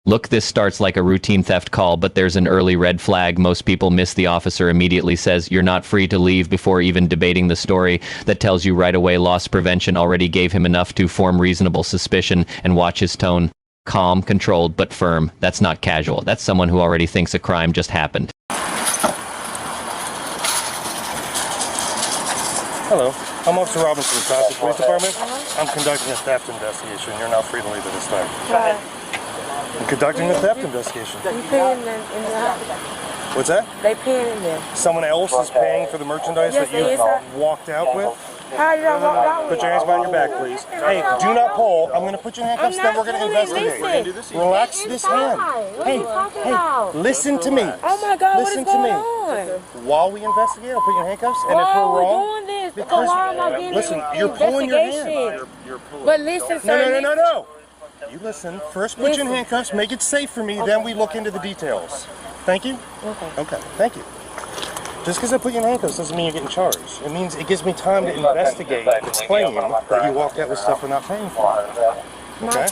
Look, this starts like a routine theft call, but there's an early red flag. Most people miss. The officer immediately says, "You're not free to leave," before even debating the story. That tells you right away loss prevention already gave him enough to form reasonable suspicion. And watch his tone. Calm, controlled, but firm. That's not casual. That's someone who already thinks a crime just happened. Hello, I'm Officer Robinson with the Township Police Department. I'm conducting a theft investigation. You're now free to leave at this time. Go ahead. I'm conducting a theft investigation. You paying in the house? What's that? They paying in there. Someone else is paying for the merchandise that you walked out with? How did I walk out? Put your hands behind your back, please. Hey, do not pull. I'm going to put you in handcuffs, then we're going to investigate. Relax this hand. Hey, listen to me. Oh my God, what is going on? While we investigate, I'll put you in handcuffs, and if we're wrong, doing this? Because why am I getting listen, you're pulling your hand. But listen, sir. No. You listen. First put you in handcuffs, make it safe for me, then we look into the details. Thank you? Okay, thank you. Just because I put you in handcuffs doesn't mean you're getting charged. It means it gives me time to investigate the claim that you walked out with stuff we're not paying for. Okay?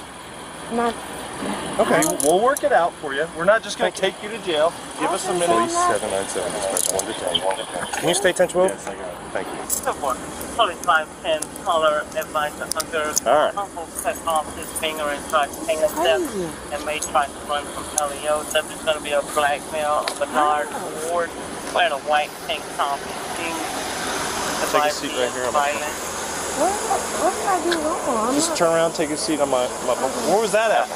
Okay. We'll work it out for you. We're not just going to take you to jail. Give us a minute. Police 797, dispatch 1 to 10. Can you stay 10-12? Yes, I got it. Thank you. Police 510, caller advised under uncle cut off his finger and tried to hang himself and may try to run from LEO. Subject's going to be a blackmail of Bernard Ward wearing a white tank top and shoes. Take a seat right here on my phone. What did I do wrong? Just turn around, take a seat on my where was that at?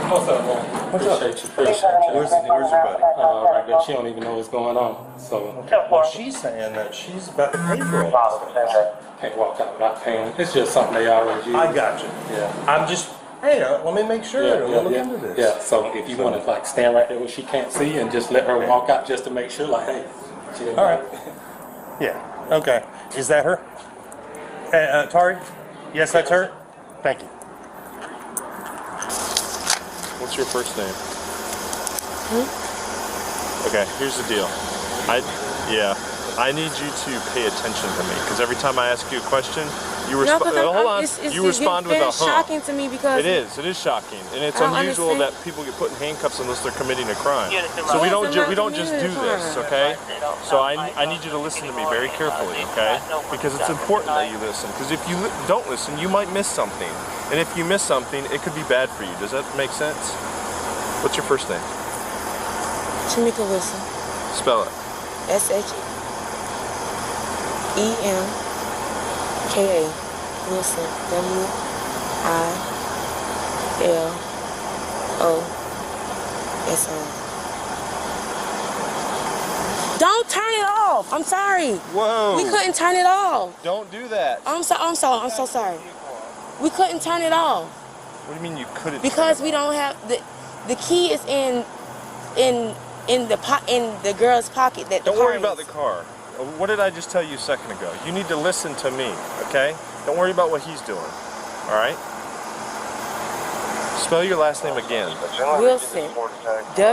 What's up, man? Appreciate you. Where's your buddy? Right there. She don't even know what's going on. So Well, she's saying that she's about to pay for all this stuff. can't walk out without paying. It's just something they always use. I got you. Yeah. I'm just, hey, let me make sure. We'll look into this. Yeah. So if you want to like stand right there where she can't see and just let her walk out just to make sure, like, hey. She didn't All right. Yeah. Okay. Is that her? Tari? Yes, that's her. Thank you. What's your first name? Okay, here's the deal. I need you to pay attention to me because every time I ask you a question, you respond. Hold on. You respond with a It's shocking to me because it is shocking, and it's unusual that people get put in handcuffs unless they're committing a crime. So we don't just do this, okay? So I need you to listen to me very carefully, okay? Because it's important that you listen. Because if you don't listen, you might miss something, and if you miss something, it could be bad for you. Does that make sense? What's your first name? Tamika Wilson. Spell it. SHEMKA Wilson. WILOSON. Don't turn it off. I'm sorry. Whoa. We couldn't turn it off. Don't do that. I'm so sorry. We couldn't turn it off. What do you mean you couldn't? Because we don't have the key is in the girl's pocket. Don't worry about the car. What did I just tell you a second ago? You need to listen to me, okay? Don't worry about what he's doing, all right? Spell your last name again. Wilson. WILSON.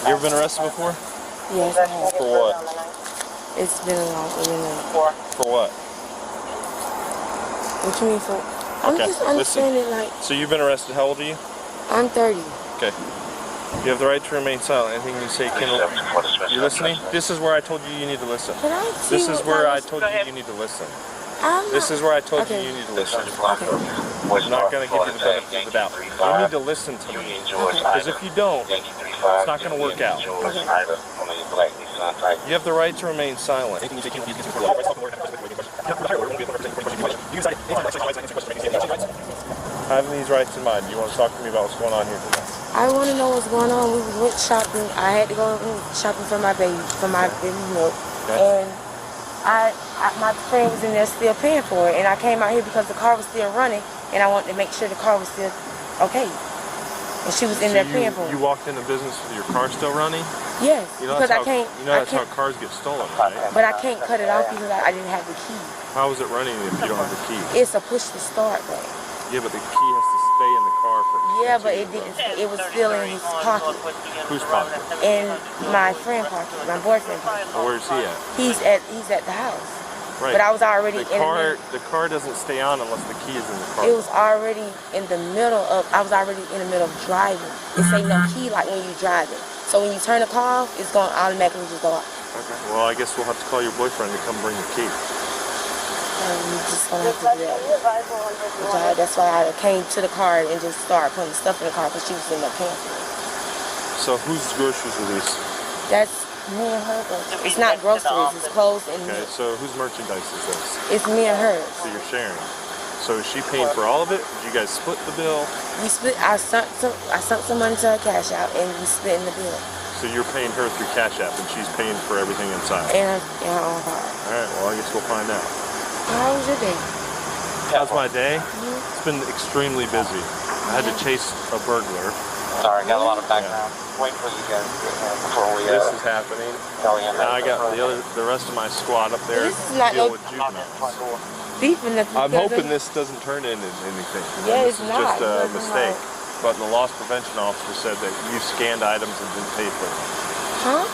You ever been arrested before? Yes, I have. For what? It's been a long. For what? What you mean for? I'm Okay, just understanding like. So you've been arrested. How old are you? I'm 30. Okay. You have the right to remain silent. Anything you say can... You listening? This is where I told you need to listen. Can I see This is where I told you need to listen. This is where I told you need to listen. I'm not going to give you the benefit of the doubt. You need to listen to me. Because if you don't, it's not going to work out. You have the right to remain silent. Having these rights in mind, do you want to talk to me about what's going on here today? I want to know what's going on. We went shopping. I had to go shopping for my baby milk. Okay. And my friend was in there still paying for it. And I came out here because the car was still running, and I wanted to make sure the car was still okay. And she was in there paying for it. You walked into business with your car still running? Yes, because I can't. You know that's how cars get stolen, right? But I can't cut it off because I didn't have the key. How is it running if you don't have the key? It's a push to start button. Yeah, but the key has to stay in the car for. Yeah, but it didn't. It was still in his pocket. Whose pocket? In my friend's pocket, my boyfriend's pocket. Where's he at? He's at the house. But I was already The car doesn't stay on unless the key is in the car. It was already in the middle of, I was already in the middle of driving. This ain't no key like when you driving. So when you turn the car off, it's going to automatically just go off. Okay. Well, I guess we'll have to call your boyfriend to come bring the key. You just gonna have to do that. That's why I came to the car and just started putting stuff in the car because she was in the pants. So whose groceries are these? That's me and her groceries. It's not groceries, it's clothes and Okay, so whose merchandise is this? It's me and hers. So you're sharing. So is she paying for all of it? Did you guys split the bill? We split. I sent some money to her cash out and we split in the bill. So you're paying her through Cash App and she's paying for everything inside? And her own car. Alright, well I guess we'll find out. How was your day? How's my day? It's been extremely busy. I had to chase a burglar. Sorry, got a lot of background. Wait for you guys to get here before we This is happening. Now I got the rest of my squad up there This is not deal no with juveniles. beefing. I'm hoping this doesn't turn into anything. Yeah, This it's is not. just a It's mistake. not. But the loss prevention officer said that you scanned items and didn't pay for them. Huh?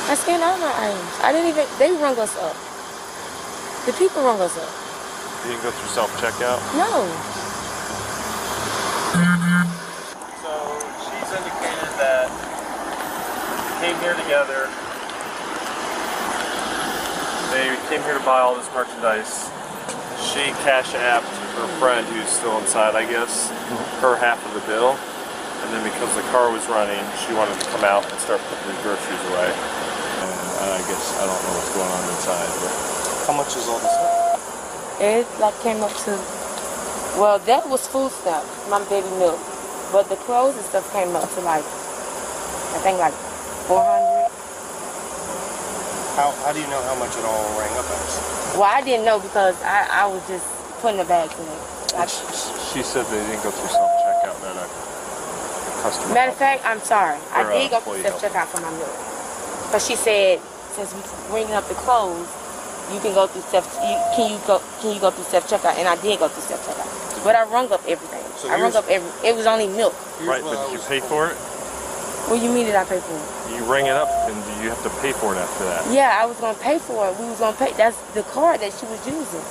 I scanned all my items. I didn't even, they rung us up. The people rung us up. You didn't go through self-checkout? No. So she's indicated that they came here together. They came here to buy all this merchandise. She cash apped her friend who's still inside, I guess, her half of the bill. And then because the car was running, she wanted to come out and start putting the groceries away. And I guess I don't know what's going on inside. But How much is all this stuff? It like came up to, well, that was food stuff, my baby milk. But the clothes and stuff came up to like, I think like 400. How do you know how much it all rang up as? Well, I didn't know because I was just putting the bags in it. she said they didn't go through self-checkout, that a customer. Matter of fact, I'm sorry. I Or, did go through employee self-checkout for my milk. But she said, since we bringing up the clothes, you can go through can you go through self-checkout? And I did go through self-checkout. But I rung up everything. So I rung up it was only milk. Right, but did you pay for it? What do you mean did I pay for it? You rang it up and you have to pay for it after that. Yeah, I was gonna pay for it. We was gonna pay. That's the card that she was using.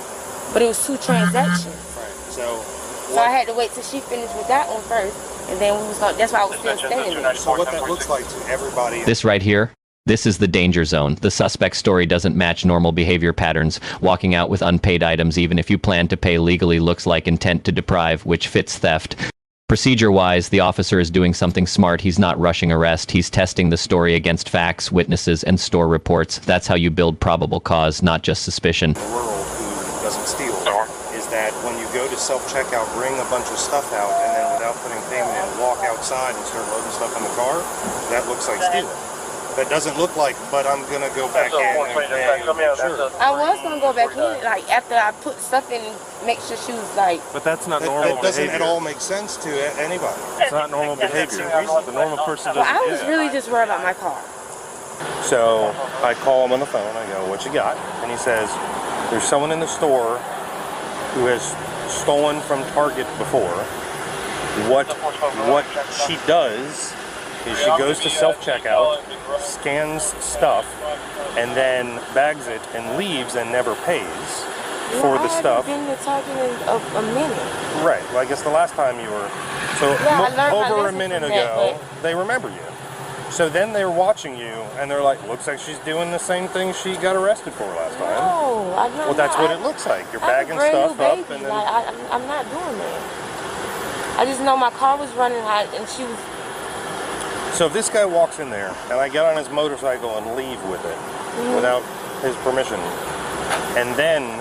But it was 2 transactions. Right. So I had to wait till she finished with that one first, and then we was gonna. That's why I was still standing there. So what that looks like to everybody. This right here, this is the danger zone. The suspect's story doesn't match normal behavior patterns. Walking out with unpaid items, even if you plan to pay legally, looks like intent to deprive, which fits theft. Procedure-wise, the officer is doing something smart. He's not rushing arrest. He's testing the story against facts, witnesses, and store reports. That's how you build probable cause, not just suspicion. The world who doesn't steal is that when you go to self-checkout, bring a bunch of stuff out, and then without putting payment in, walk outside and start loading stuff in the car, that looks like stealing. That doesn't look like, but I'm going to go back in and pay. Sure. I was gonna go back in, like after I put stuff in, and make sure she was like. But that's not That normal doesn't behavior. at all make sense to anybody. It's not normal behavior. The normal person Well, doesn't I do was that. really just worried about my car. So I call him on the phone. I go, "What you got?" And he says, "There's someone in the store who has stolen from Target before. What she does is she goes to self-checkout, scans stuff, and then bags it and leaves and never pays for the stuff." I haven't been to Target in a minute. Right. Well, I guess the last time you were, so Yeah, I learned my over a lesson minute from that, ago, they remember you. So then they're watching you, and they're like, "Looks like she's doing the same thing she got arrested for last time." No, I'm not. Well, that's what it looks like. You're bagging stuff up, and then. Like, I'm not doing that. I just know my car was running hot, and she was. So if this guy walks in there, and I get on his motorcycle and leave with it without his permission, and then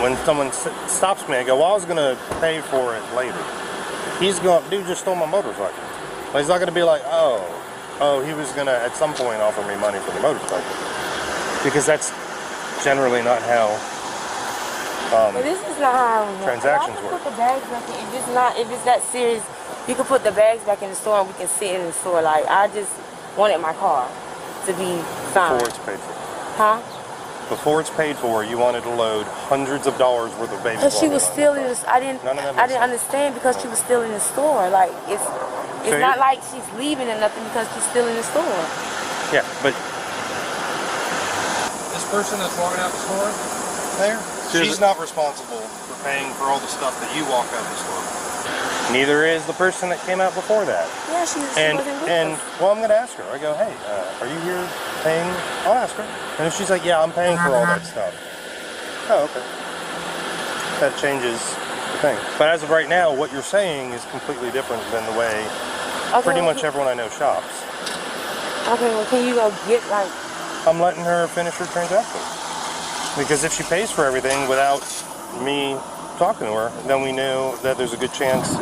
when someone stops me, I go, "Well, I was going to pay for it later." He's going, "Dude just stole my motorcycle." Well, he's not going to be like, "Oh, he was going to at some point offer me money for the motorcycle," because that's generally not how But this is not how transactions I work. can put the bags back in. If it's that serious, you can put the bags back in the store and we can sit in the store. Like, I just wanted my car to be fine. Before it's paid for. Huh? Before it's paid for, you wanted to load hundreds of dollars worth of baby. Because she was formula still on in the the. car. I didn't understand because she was still in the store. Like, it's So not like she's leaving or nothing because she's still in the store. Yeah, but This person that's walking out the store? There? She's not responsible for paying for all the stuff that you walk out of the store. Neither is the person that came out before that. Yeah, she wasn't with us. Well, I'm going to ask her. I go, hey, are you here paying? I'll ask her. And if she's like, yeah, I'm paying for all that stuff. Oh, okay. That changes the thing. But as of right now, what you're saying is completely different than the way pretty much everyone I know shops. Okay, well, can you go get, like... I'm letting her finish her transaction. Because if she pays for everything without me talking to her, then we knew that there's a good chance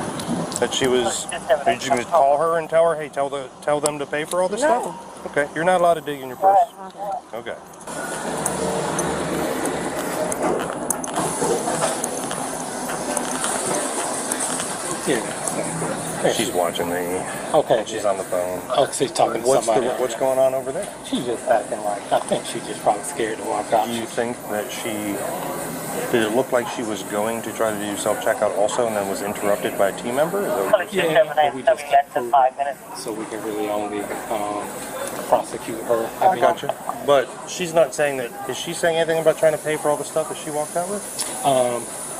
that she was... Are you just going to call her and tell her, hey, tell them to pay for all this stuff? Okay, you're not allowed to dig in your purse. Okay. Yeah. She's watching me. Okay. She's on the phone. Oh, she's talking to somebody. What's going on over there? She's just acting like, I think she's just probably scared to walk out. Do you think that did it look like she was going to try to do self-checkout also and then was interrupted by a team member? Is that what you're saying? Yeah, but we just kept her, so we can really only prosecute her. I gotcha. But she's not saying that, is she saying anything about trying to pay for all the stuff that she walked out with?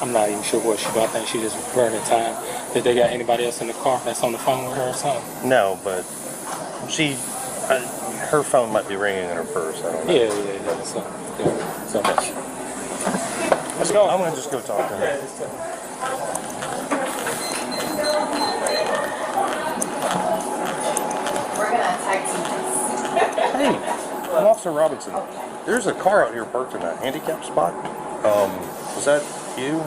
I'm not even sure what she got. I think she just burning time. Did they got anybody else in the car that's on the phone with her or something? No, but her phone might be ringing in her purse. I don't know. Yeah. So let's go. I'm gonna just go talk to her. We're gonna text you. Hey, I'm Officer Robinson. There's a car out here parked in a handicap spot. Was that you?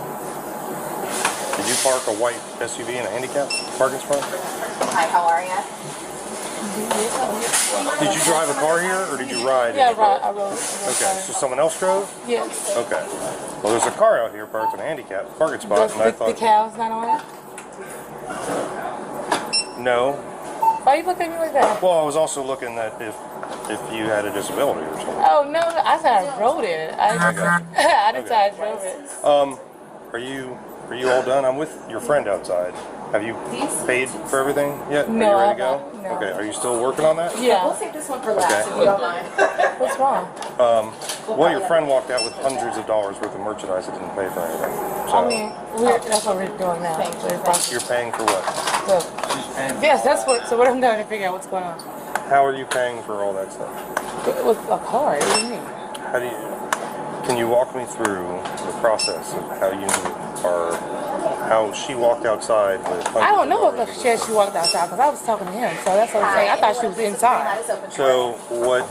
Did you park a white SUV in a handicap parking spot? Hi, how are you? Did you drive a car here, or did you ride? Yeah, I rode. Okay, so someone else drove? Yes. Okay. Well, there's a car out here parked in a handicap parking spot, and I thought... The cow's not on it? No. Why are you looking at me like that? Well, I was also looking at if you had a disability or something. Oh, no, I said I rode it. I didn't say I drove it. Are you all done? I'm with your friend outside. Have you paid for everything yet? No, Are you ready to go? No. Okay, are you still working on that? Yeah. We'll save this one for last if you don't mind. What's wrong? Well, your friend walked out with hundreds of dollars worth of merchandise that didn't pay for anything. So, I mean, that's what we're doing now. you're paying for what? Yes, that's what. So what I'm trying to figure out what's going on. How are you paying for all that stuff? With a card. What do you mean? Can you walk me through the process of how she walked outside with I don't know if she walked outside because I was talking to him, so that's what I'm saying. I thought she was inside. So what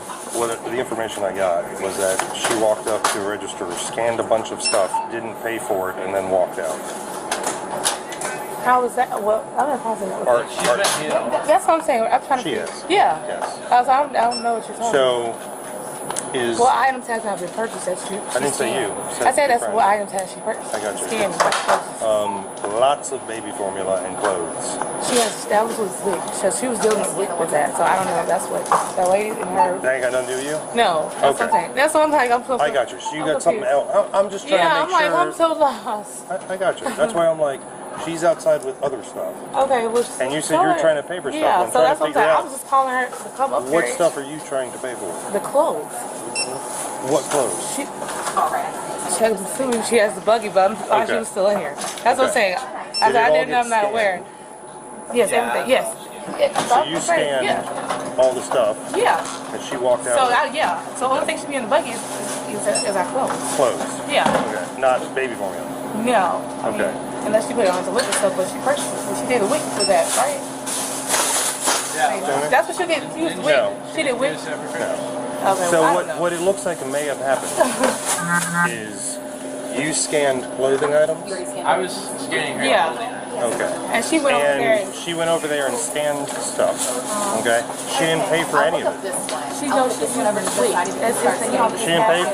the information I got was that she walked up to a register, scanned a bunch of stuff, didn't pay for it, and then walked out. How was that? Well, I'm not positive. That's what I'm saying. I'm trying to. She is. Yeah. Yes. I don't know what you're talking about. Well, items has not been purchased. That's true. I didn't say you. I said that's what items has she purchased. I got you. Scanned. Lots of baby formula and clothes. That was with Wick. So she was dealing with that. So I don't know. That's what the lady in her. That ain't got nothing to do with you? No. That's what I'm saying. That's what I'm like. I got you. So you got something else. I'm just trying to make sure. Yeah, I'm so lost. I got you. That's why I'm like, she's outside with other stuff. Okay, well, and you said you're trying to pay for stuff. Yeah, I'm so that's what I'm saying. I was out just calling her to come up what here. stuff are you trying to pay for? The clothes. What clothes? She was assuming she has the buggy, but I thought she was still in here. That's what I'm saying. I didn't know, I'm not aware. Yes, everything, yes. So you scanned all the stuff. Yeah. And she walked out. So, So the only thing should be in the buggy is our clothes. Clothes? Yeah. Okay. Not baby formula? No. Okay. Unless she put it on the liquor stuff, but she purchased it. She did a wick for that, right? Yeah. That's what she did. She used wick. No. She did wick. No. Okay, so well, what it looks like may have happened is you scanned clothing items? I was scanning her. Yeah. Okay. And she went over there. She went over there and scanned stuff. Okay. She didn't pay for any of it. She knows she's went over to sleep. That's just She didn't pay.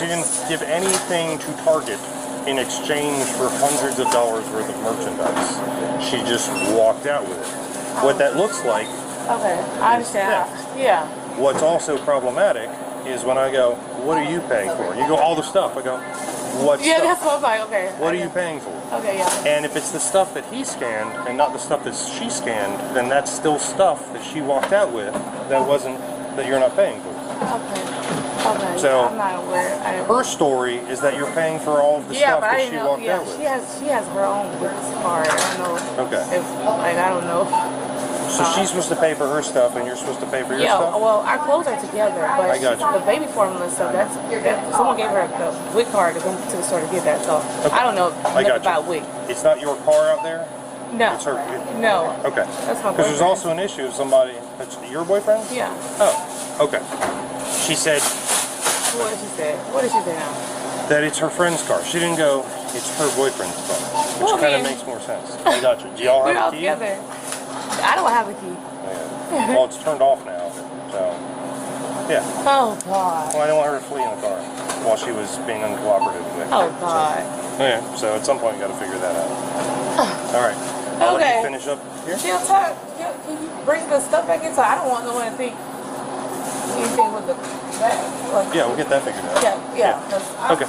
She didn't give anything to Target in exchange for hundreds of dollars worth of merchandise. She just walked out with it. What that looks like. Okay, I understand. Yeah. What's also problematic is when I go, what are you paying for? You go, all the stuff. I go, what stuff? Yeah, that's what I'm like, okay. What are you paying for? Okay, yeah. And if it's the stuff that he scanned and not the stuff that she scanned, then that's still stuff that she walked out with that you're not paying for. Okay. Okay. So I'm not aware. her story is that you're paying for all of the stuff but I that didn't she know. walked Yeah, out with. she has her own card. I don't know. Okay. If I don't know. So she's supposed to pay for her stuff, and you're supposed to pay for your Yeah, stuff? well, our clothes are together, but I got you. the baby formula stuff, that someone gave her the WIC card to go to the store to get that, so I don't know nothing about WIC. It's not your car out there? No. It's her. No. Okay. That's my boyfriend. Because there's also an issue of somebody. That's your boyfriend? Yeah. Oh, okay. She said. What did she say? What did she say now? That it's her friend's car. She didn't go, it's her boyfriend's car. Which Well, kind of then- makes more sense. I got you. Do y'all We're have all a key? together. I don't have a key. Yeah. Well, it's turned off now. So, yeah. Oh, God. Well, I didn't want her to flee in the car while she was being uncooperative with me. Oh, God. So, yeah. So at some point, you got to figure that out. All right. I'll let you finish up here. She'll talk. Can you bring the stuff back in? So I don't want no one to think anything with the bag. Like, Yeah, we'll get that figured out. Yeah. Okay.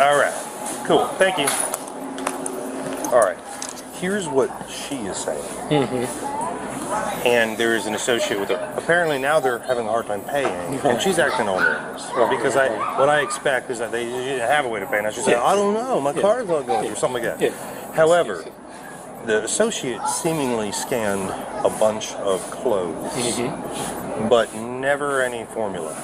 All right. Cool. Thank you. All right. Here's what she is saying. And there is an associate with her. Apparently now they're having a hard time paying, and she's acting all nervous. Because what I expect is that they didn't have a way to pay. Now she's saying, I don't know, my card's not going through, something like that. However, the associate seemingly scanned a bunch of clothes, but never any formula.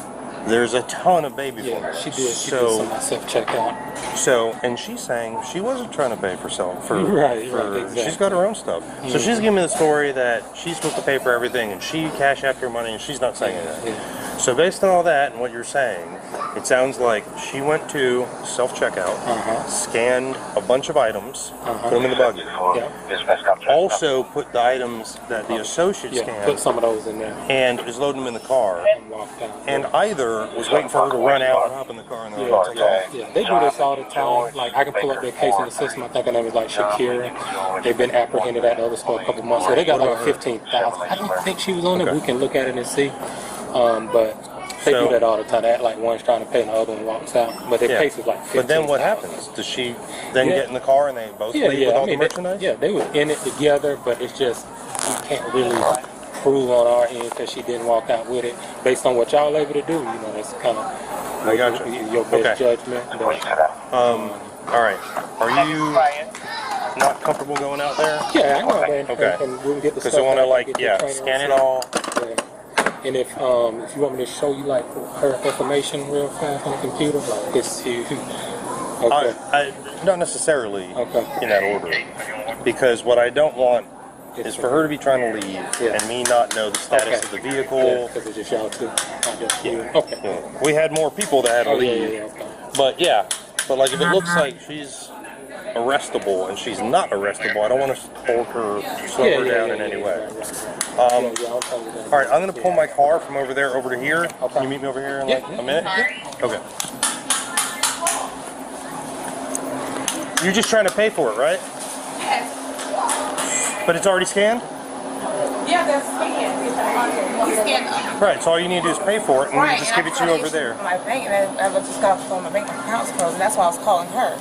There's a ton of baby formula. She did some self-checkout. So, and she's saying she wasn't trying to pay for Right, exactly. She's got her own stuff. So she's giving me the story that she's supposed to pay for everything, and she cash after her money, and she's not saying that. So based on all that and what you're saying, it sounds like she went to self-checkout, scanned a bunch of items, put them in the buggy. Also put the items that the associate scanned, put some of those in there, and is loading them in the car. And either was waiting for her to run out and hop in the car and then take off. Yeah, they do this all the time. Like, I can pull up their case in the system. I think her name is like Shakira. They've been apprehended at the other store a couple months ago. They got like 15,000. I don't think she was on it. We can look at it and see. But they do that all the time. They act like one's trying to pay and the other one walks out. But their case is like 15,000. But then what happens? Does she then get in the car and they both leave with all the merchandise? They were in it together, but it's just, you can't really prove on our end because she didn't walk out with it. Based on what y'all able to do, you know, that's kind of your best judgment. But, all right. Are you not comfortable going out there? Yeah, I know. And we can get the stuff. Because I want to scan it all. And if you want me to show you like her information real fast on the computer, like this here. Okay. Not necessarily in that order. Because what I don't want is for her to be trying to leave and me not know the status of the vehicle. Because it's just y'all too. We had more people that had to leave. But but like if it looks like she's arrestable and she's not arrestable, I don't want to hold her, slow her down in any way. All right, I'm going to pull my car from over there over to here. Can you meet me over here in like a minute? Okay. You're just trying to pay for it, right? But it's already scanned? Yeah, that's scanned. You scanned them. Right, so all you need to do is pay for it and we'll just give it to you over there. My bank, and I just got off my bank account's closed, and that's why I was calling her.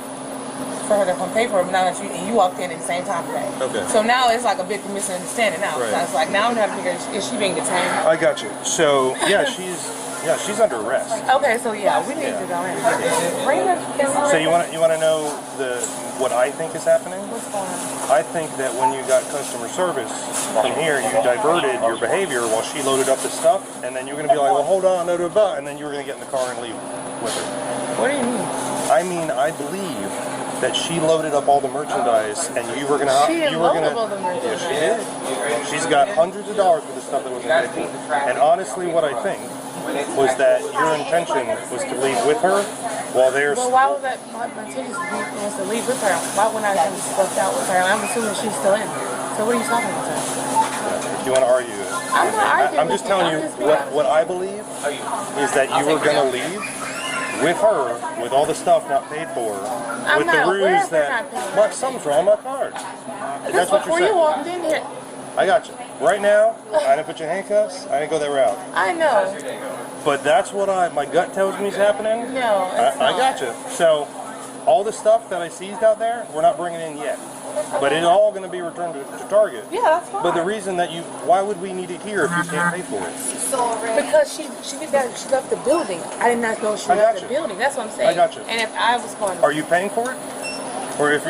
For her to come pay for it, now that you walked in at the same time today. Okay. So now it's like a big misunderstanding now. Right. So it's like now I'm having to figure, is she being detained? I got you. So she's under arrest. Okay, so yeah, we need to go in. Bring her. So you want to know what I think is happening? What's going on? I think that when you got customer service in here, you diverted your behavior while she loaded up the stuff, and then you're going to be like, well, hold on, and then you were going to get in the car and leave with her. What do you mean? I mean, I believe that she loaded up all the merchandise, and you were going to. She didn't load up all the merchandise. Yes, she did. She's got hundreds of dollars worth of stuff that wasn't paid for. And honestly, what I think was that your intention was to leave with her while there's. Well, why was that? My intention was to leave with her. Why wouldn't I have stuffed out with her? I'm assuming she's still in. So what are you talking about? Do you want to argue it? I'm not arguing. I'm just telling you what I believe is that you were going to leave with her, with all the stuff not paid for, with the ruse that something's wrong with my card. That's what you're saying. Before you walked in here. I got you. Right now, I didn't put you in handcuffs. I didn't go that route. I know. But that's what my gut tells me is happening. No, it's I got you. So all the stuff that I seized out there, we're not bringing in yet. But it's all going to be returned to Target. Yeah, that's fine. But the reason that why would we need it here if you can't pay for it? Because she did that. She left the building. I did not know she left the building. That's what I'm saying. I got you. And if I was going, are you paying for it? Or if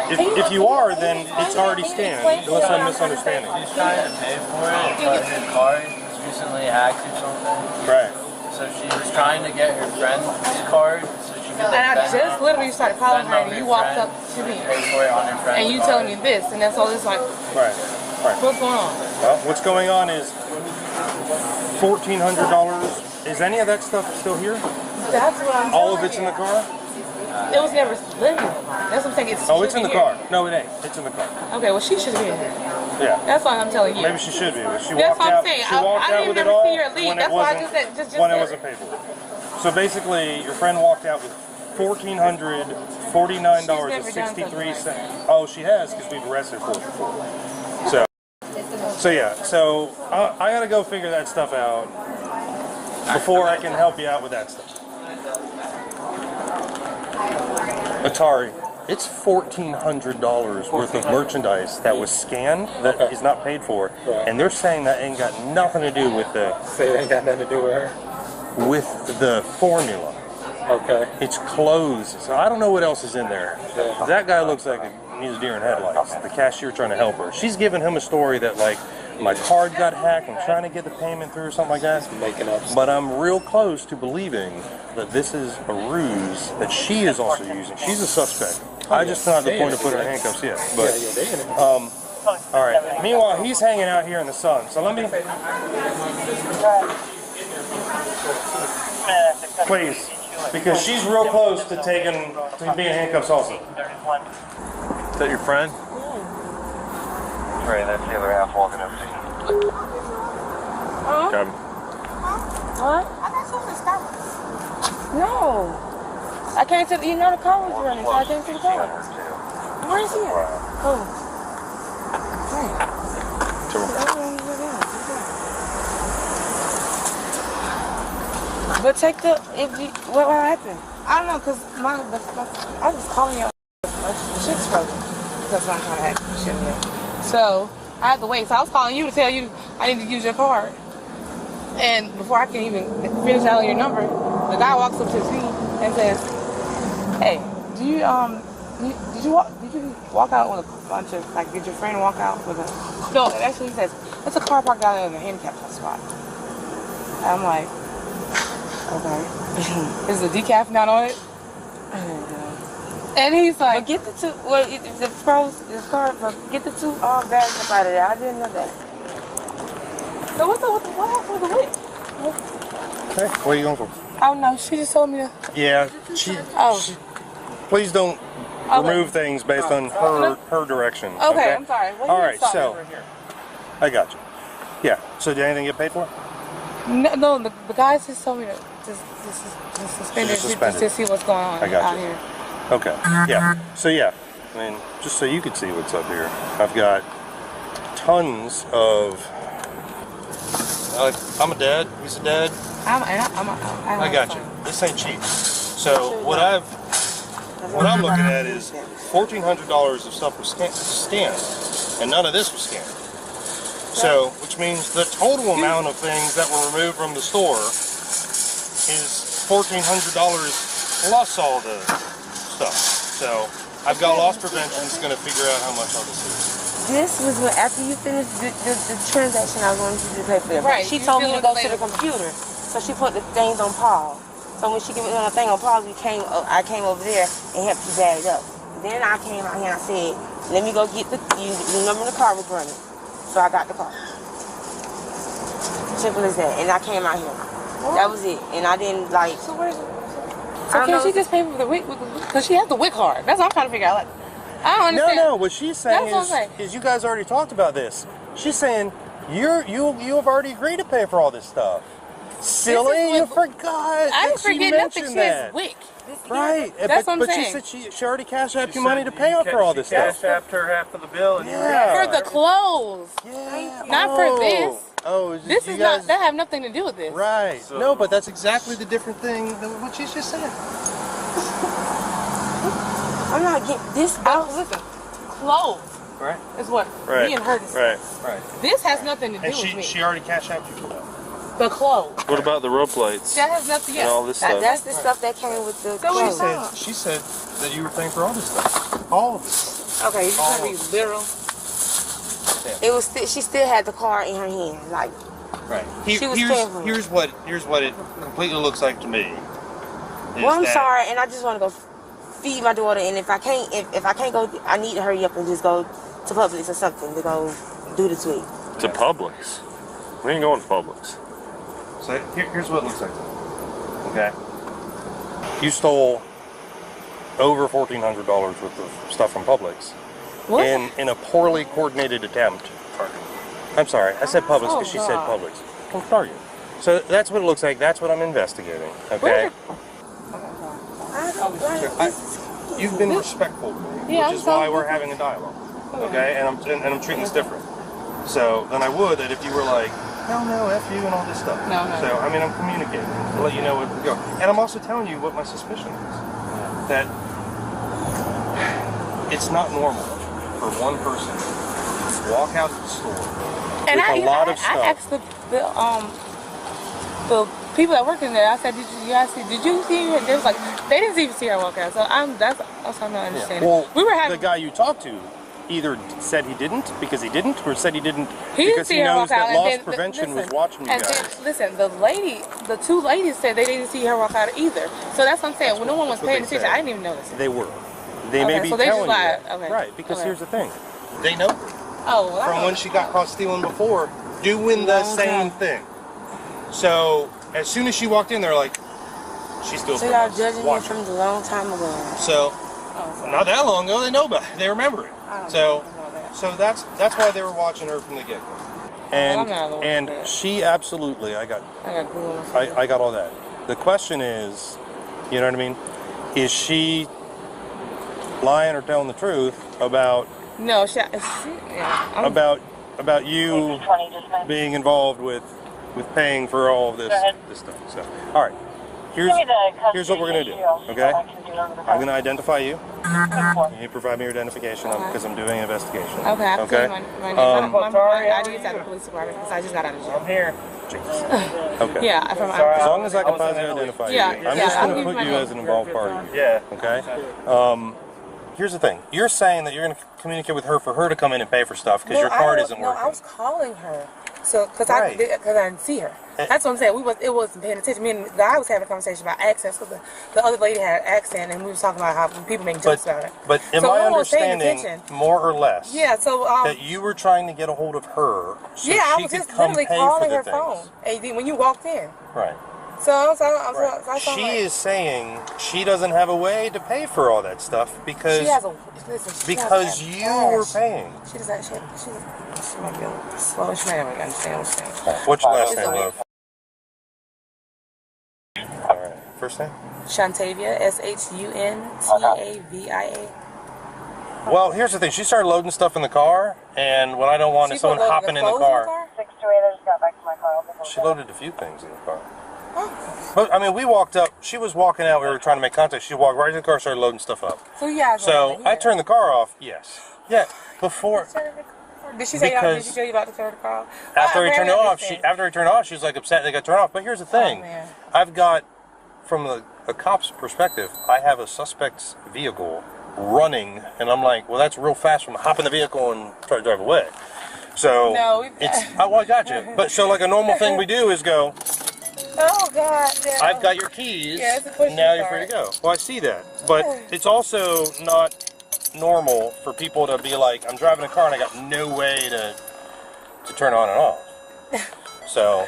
you are, then it's already scanned. Unless I'm misunderstanding. She's trying to pay for it, but her card was recently hacked or something. Right. So she was trying to get her friend's card, so she could. And I just literally started calling her, and you walked up to me, and you telling me this, and that's all. It's like, right. What's going on? Well, what's going on is $1,400. Is any of that stuff still here? That's what I'm. All of it's in the car. It was never living in the car. That's what I'm saying. It's in the car. No, it ain't. It's in the car. Okay, well, she should be in here. Yeah. That's why I'm telling you. Maybe she should be. She That's walked what I'm out. saying. She walked out with it all when it wasn't paid for. So basically, your friend walked out with $1,449.63. Oh, she has, because we've arrested her before. So yeah. So I gotta go figure that stuff out before I can help you out with that stuff. Atari. It's $1,400 worth of merchandise that was scanned that is not paid for, and they're saying that ain't got nothing to do with the. Say it ain't got nothing to do with her. With the formula. Okay. It's closed, so I don't know what else is in there. Yeah. That guy looks like he's deer in headlights. The cashier trying to help her. She's giving him a story that like my card got hacked. I'm trying to get the payment through or something like that. Making up stuff. But I'm real close to believing that this is a ruse that she is also using. She's a suspect. I just not at the point to put her in handcuffs yet. But all right. Meanwhile, he's hanging out here in the sun. So let me, please, because she's real close to being handcuffs also. Is that your friend? Right, that's the other half walking up to you. Huh? Come. What? I got something to stop. No. I came to the, the car was running, so I came to the car. Where is he at? Oh. Right. But take what happened? I don't know, because I was calling you. The shit's frozen. That's what I'm trying to ask. Shit. So I had to wait. So I was calling you to tell you I need to use your card. And before I can even finish out your number, the guy walks up to the scene and says, "Hey, did you walk out with a bunch of did your friend walk out with a?" No, actually he says it's a car parked out in the handicap spot. And I'm like, okay, is the decaf not on it? And he's like, "But get the two. Well, the car. Get the two bags up out of there. I didn't know that." So what happened with the whip? Okay, what are you going for? Oh no, she just told me to. Yeah, she please don't remove things based on her direction. Okay, I'm sorry. Well, all right, so I got you. Yeah. So did anything get paid for? No, the guys just told me to suspend it just to see what's going on out here. Okay. Yeah. So yeah, I mean, just so you could see what's up here, I've got tons of. I'm a dad. He's a dad. I got you. This ain't cheap. So what I'm looking at is $1,400 of stuff was scanned, and none of this was scanned. So, which means the total amount of things that were removed from the store is $1,400 plus all the stuff. So I've got loss prevention. It's going to figure out how much all this is. This was when, after you finished the transaction I wanted you to pay for it. Right. She told me to go to the computer. So she put the things on pause. So when she gave me the thing on pause, I came over there and helped you bag up. Then I came out here and I said, let me go get the number of the car was running. So I got the car. Simple as that. And I came out here. What? That was it. And I didn't So where is it? So can she just pay for the WIC? Because she has the WIC card. That's what I'm trying to figure out. I don't understand. No. What she's saying is you guys already talked about this. She's saying you have already agreed to pay for all this stuff. Silly, you forgot. I didn't forget nothing. She has WIC. Right. That's what I'm saying. But she said she already cashed out you money to pay for all this stuff. She cashed out her half of the bill. And For the clothes. Yeah. Not for this. Oh, this is not. That have nothing to do with this. Right. So, no, but that's exactly the different thing than what she just said. I'm not getting this. Listen, clothes. Right. Is what Right. me and her discussed. Right. This has nothing to do And with me. she already cashed out you for that. The clothes. What about the rope lights? That has nothing. And all this stuff. That's the stuff that came with the So clothes. She said that you were paying for all this stuff. All of this. Okay, you just be literal. It was she still had the car in her hand, like. Right. She was paying for it. Here's what it completely looks like to me. Well, I'm sorry, and I just want to go feed my daughter, and if I can't go, I need to hurry up and just go to Publix or something to go do this week. To Publix. We ain't going to Publix. So here's what it looks like. Okay. You stole over $1,400 worth of stuff from Publix. What? In a poorly coordinated attempt. I'm sorry, I said Publix because she said Publix. From Target. So that's what it looks like. That's what I'm investigating. Okay. You've been respectful to me, which is why we're having a dialogue. Okay, and I'm treating this different. So than I would that if you were like, no, F you and all this stuff. No. So I mean, I'm communicating to let you know what we go, and I'm also telling you what my suspicion is. That it's not normal for one person to walk out of the store And with a lot of stuff. I asked the people that work in there. I said, "Did you see her?" They was like, they didn't even see her walk out. So that's I'm not understanding. Well, we were having the guy you talked to either said he didn't because he didn't, or said he didn't he because he knows that out, loss prevention was watching you and guys. then, listen, the two ladies said they didn't see her walk out either. So that's what I'm saying. When no one was paying attention, I didn't even notice it. They were. They may be so they telling just lied. you that. Okay. Right, because here's the thing. They know Oh, well, from when she got caught stealing before, doing the same thing. So as soon as she walked in, they're like, she steals So from y'all us. judging me Watch from her. the long time ago. So not that long ago, they know about it. They remember it. So that's why they were watching her from the get-go. And she absolutely, I got all that. The question is, you know what I mean? Is she lying or telling the truth about about you being involved with paying for all of this stuff? So, all right. Here's what we're gonna do. Okay. I'm gonna identify you. You provide me your identification because I'm doing an investigation. Okay. Okay. My ID is at the police department because I just got out of jail. I'm here. Okay. Yeah. As long as I can positively identify you, I'm just gonna put you as an involved party. Yeah. Okay. Here's the thing. You're saying that you're going to communicate with her for her to come in and pay for stuff because your card isn't working. No, I was calling her. So, because I didn't see her. That's what I'm saying. It wasn't paying attention. Me and the guy was having a conversation about accents because the other lady had an accent and we was talking about how people make jokes about it. But am I understanding more or less? Yeah. So that you were trying to get a hold of her. So yeah, I she was could just come literally pay calling for her the phone. When you walked in. Right. So she is saying she doesn't have a way to pay for all that stuff because you were paying. She might be a little slow. She might not understand what I'm saying. What's your last name, love? All right. First name? Shantavia, SHUNTAVIA. Well, here's the thing. She started loading stuff in the car, and what I don't want is someone hopping in the car. 628, I just got back to my car. She loaded a few things in the car. But, I mean, we walked up. She was walking out. We were trying to make contact. She walked right to the car and started loading stuff up. So I turned the car off. Yes. Yeah. Before. Did she tell you about to turn the car off? After he turned it off, she was like upset they got turned off. But here's the thing. I've got, from a cop's perspective, I have a suspect's vehicle running, and I'm like, well, that's real fast from hop in the vehicle and try to drive away. So I got you. But so like a normal thing we do is go, oh God, no. I've got your keys, now you're free to go. Well, I see that. But it's also not normal for people to be like, I'm driving a car and I got no way to turn on and off. So.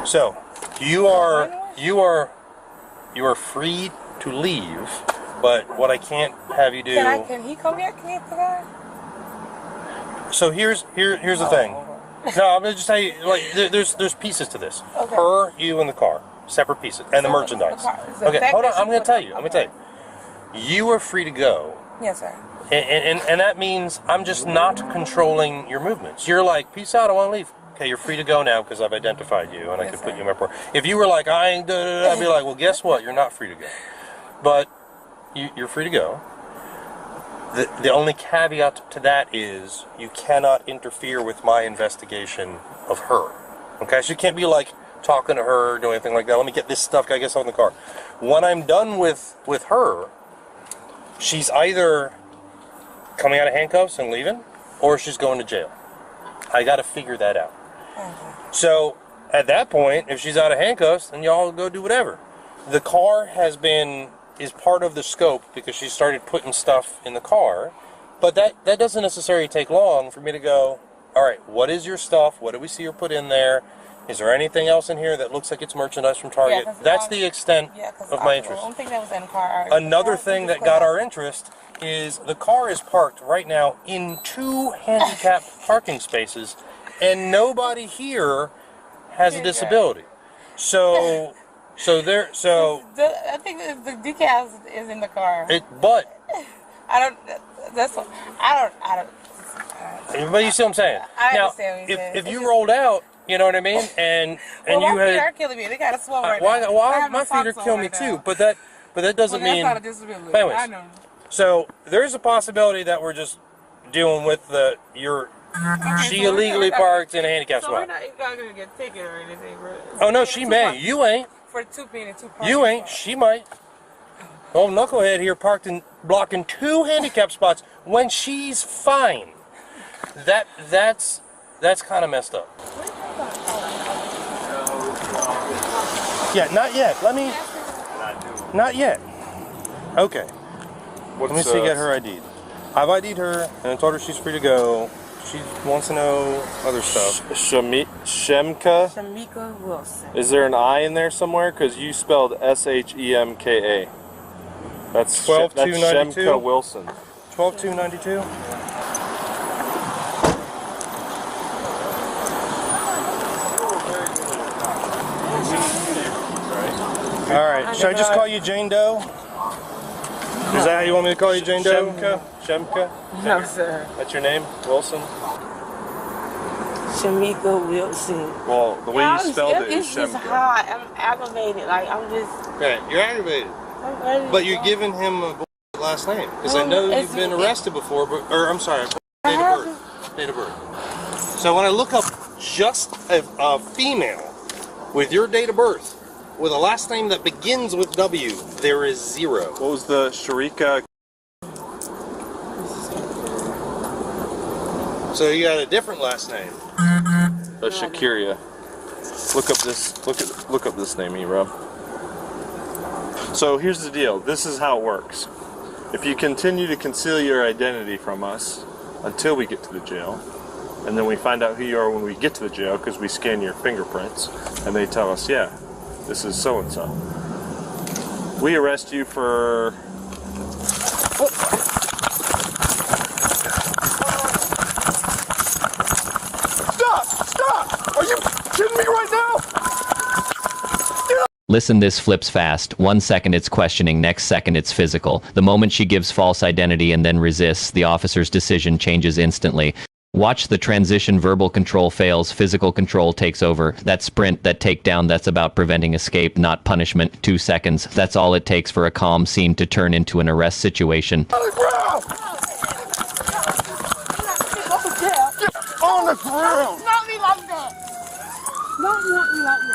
So, you are free to leave, but what I can't have you do. Can he come here? Can he come here? So here's the thing. No, I'm gonna just tell you, like, there's pieces to this. Okay. Her, you, and the car, separate pieces, and the merchandise. Okay, hold on. I'm gonna tell you. You are free to go. Yes, sir. And that means I'm just not controlling your movements. You're like, peace out, I want to leave. okay, you're free to go now because I've identified you and I can put you in my report. If you were like, I ain't I'd be like, well, guess what? You're not free to go. But you're free to go. The only caveat to that is you cannot interfere with my investigation of her. Okay, so you can't be like talking to her or doing anything like that. Let me get this stuff, I guess, on the car. When I'm done with her, she's either coming out of handcuffs and leaving, or she's going to jail. I got to figure that out. So at that point, if she's out of handcuffs, then y'all go do whatever. The car is part of the scope because she started putting stuff in the car, but that doesn't necessarily take long for me to go, all right, what is your stuff? What do we see her put in there? Is there anything else in here that looks like it's merchandise from Target? That's the extent of my interest. The only thing that was in the car. Another thing that got our interest is the car is parked right now in 2 handicapped parking spaces, and nobody here has a disability. So I think the decals is in the car. But I don't. That's what I don't. But you see what I'm saying? I now, understand what you're saying. if you rolled out, you know what I mean, and well, you my had feet are killing me. They got a swell right well, now. my feet are killing me too. But that doesn't that's mean. Not a disability. Anyways, I know. So there's a possibility that we're just dealing with she illegally parked in a handicap spot. We're not going to get a ticket or anything. Oh no, she may. You ain't. For being in 2 parking You ain't. spots. She might. Old knucklehead here parked in blocking 2 handicap spots when she's fine. That's kind of messed up. Yeah, not yet. Not yet. Okay. Let me see. Get her ID'd. I've ID'd her and I told her she's free to go. She wants to know other stuff. Shamika Wilson. Is there an I in there somewhere? Because you spelled SHEMKA. That's 12-292. Shemka Wilson. 12-292. All right. Should I just call you Jane Doe? Is that how you want me to call you, Jane Doe? Shemka? No, sir. That's your name? Wilson? Shamika Wilson. Well, the way you spelled it is It's just Shemka. hot. I'm aggravated. Like, I'm just... Okay, you're aggravated. I'm ready. But you're giving him a last name. Because I know you've been arrested before, or I'm sorry, date of birth. So when I look up just a female with your date of birth, with a last name that begins with W, there is 0. What was the Sharika? So you got a different last name. Shakiria. Look up this name, E-Rob. So here's the deal. This is how it works. If you continue to conceal your identity from us until we get to the jail, and then we find out who you are when we get to the jail because we scan your fingerprints, and they tell us, yeah, this is so-and-so. We arrest you for... Stop! Are you kidding me right now? Listen, this flips fast. 1 second it's questioning, next second it's physical. The moment she gives false identity and then resists, the officer's decision changes instantly. Watch the transition. Verbal control fails, physical control takes over. That sprint, that takedown, that's about preventing escape, not punishment. 2 seconds. That's all it takes for a calm scene to turn into an arrest situation. On the ground! Not me like that! Don't me like that!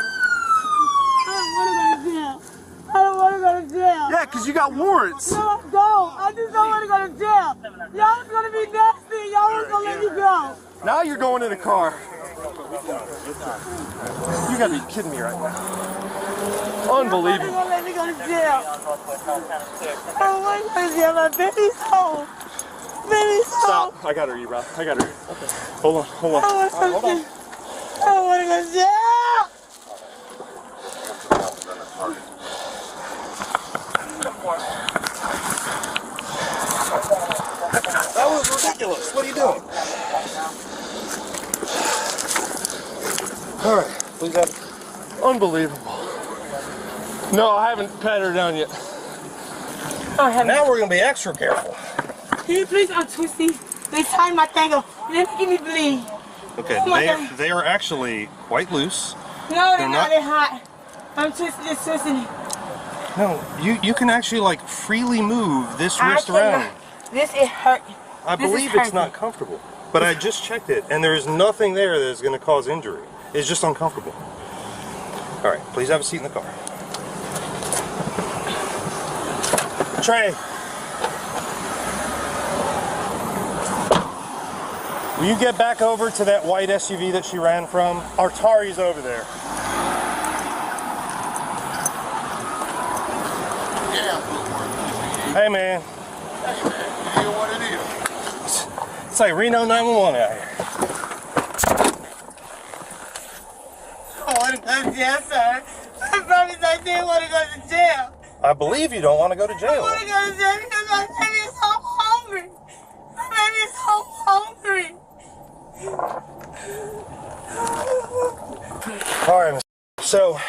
I don't want to go to jail. Yeah, because you got warrants. No, I don't. I just don't want to go to jail. Y'all was going to be nasty. Y'all was going to let me go. Now you're going in a car. You gotta be kidding me right now. Unbelievable. Y'all let me go to jail. I don't want to go to jail. My baby's home. Baby's home. Stop. I got her, E-Rob. I got her. Okay. Hold on. I don't want to go to jail. That was ridiculous. What are you doing? All right, please have it. Unbelievable. No, I haven't patted her down yet. Now we're gonna be extra careful. Can you please untwist these? They tied my thing up. They didn't give me bleed. Okay, Oh my God. they are actually quite loose. No, they're not. They're hot. I'm twisting it. No, you can actually like freely move this wrist around. This is hurt. I believe it's not comfortable, but I just checked it, and there is nothing there that is going to cause injury. It's just uncomfortable. All right, please have a seat in the car. Trey, will you get back over to that white SUV that she ran from? Artari's over there. Hey man. You know what it is? It's like Reno 911 out here. I want to go to jail, sir. I promise I didn't want to go to jail. I believe you don't want to go to jail. I want to go to jail because my baby is so hungry. My baby is so hungry. All right, so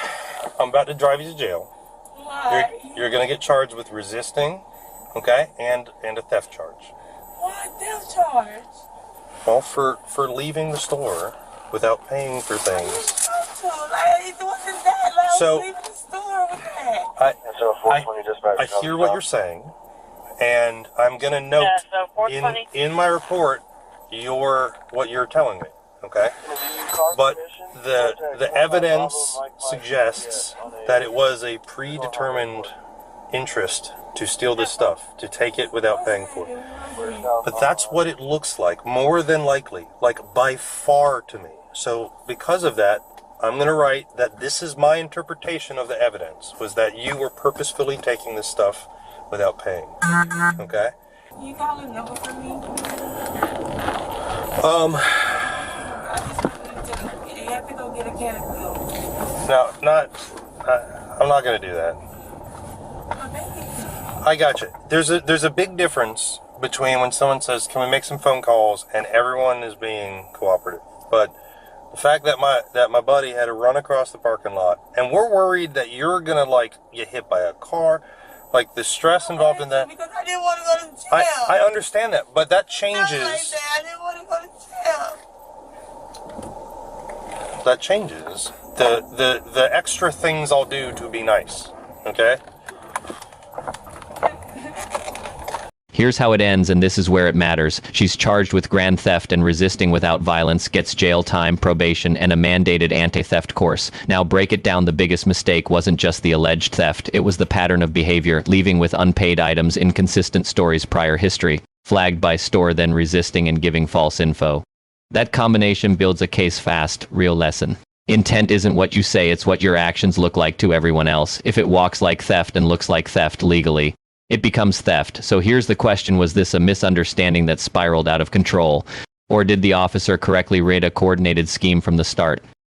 I'm about to drive you to jail. Why? You're going to get charged with resisting, okay, and a theft charge. Why theft charge? Well, for leaving the store without paying for things. It wasn't that. Like, So, I was leaving the store with that. I hear what you're saying, and I'm going to note in my report what you're telling me, okay? But the evidence suggests that it was a predetermined interest to steal this stuff, to take it without paying for it. But that's what it looks like, more than likely, like by far to me. So because of that, I'm going to write that this is my interpretation of the evidence, was that you were purposefully taking this stuff without paying. Okay? You call a number for me? You have to go get a can of milk. No, I'm not going to do that. I got you. There's a big difference between when someone says, can we make some phone calls, and everyone is being cooperative. But the fact that my buddy had to run across the parking lot, and we're worried that you're going to like get hit by a car, like the stress involved in that. Because I didn't want to go to jail. I understand that, but that changes. Not like that. I didn't want to go to jail. That changes the extra things I'll do to be nice. Okay? Here's how it ends, and this is where it matters. She's charged with grand theft and resisting without violence, gets jail time, probation, and a mandated anti-theft course. Now break it down. The biggest mistake wasn't just the alleged theft. It was the pattern of behavior, leaving with unpaid items, inconsistent stories, prior history, flagged by store, then resisting and giving false info. That combination builds a case fast, real lesson. Intent isn't what you say, it's what your actions look like to everyone else. If it walks like theft and looks like theft legally, it becomes theft. So here's the question: was this a misunderstanding that spiraled out of control? Or did the officer correctly read a coordinated scheme from the start?